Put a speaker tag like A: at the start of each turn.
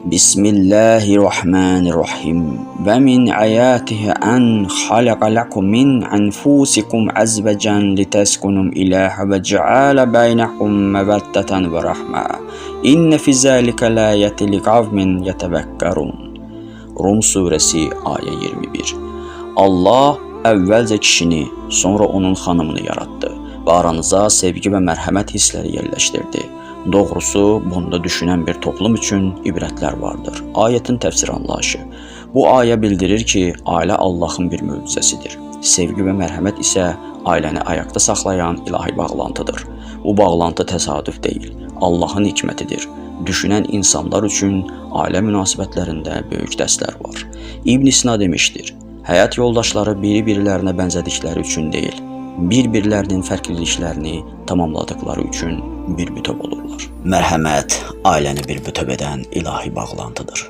A: Bismillahirrahmanirrahim. Ve min ayatihi en halaka lekum min enfusikum azvecen liteskunum ilaha ve ceale beynekum meveddeten ve rahma. İnne fi zalike lâyeti li kavmin yetevekkerun. Rum suresi ayet 21. Allah əvvəlcə kişini, sonra onun xanımını yaratdı və aranıza sevgi və mərhəmət hissləri yerləşdirdi. Doğrusu, bunda düşünən bir toplum üçün ibrətlər vardır. Ayetin təfsir anlayışı. Bu ayə bildirir ki, ailə Allahın bir möcüzəsidir. Sevgi və mərhəmət isə ailəni ayaqda saxlayan ilahi bağlantıdır. Bu bağlantı təsadüf deyil, Allahın hikmətidir. Düşünən insanlar üçün ailə münasibətlərində böyük dərslər var. İbn Sina demişdir, həyat yoldaşları biri-birilərinə bənzədikləri üçün deyil, bir-birlərinin fərqliliklərini tamamladıkları üçün bir bütöv olurlar. Mərhəmət ailəni bir bütöv edən ilahi bağlantıdır.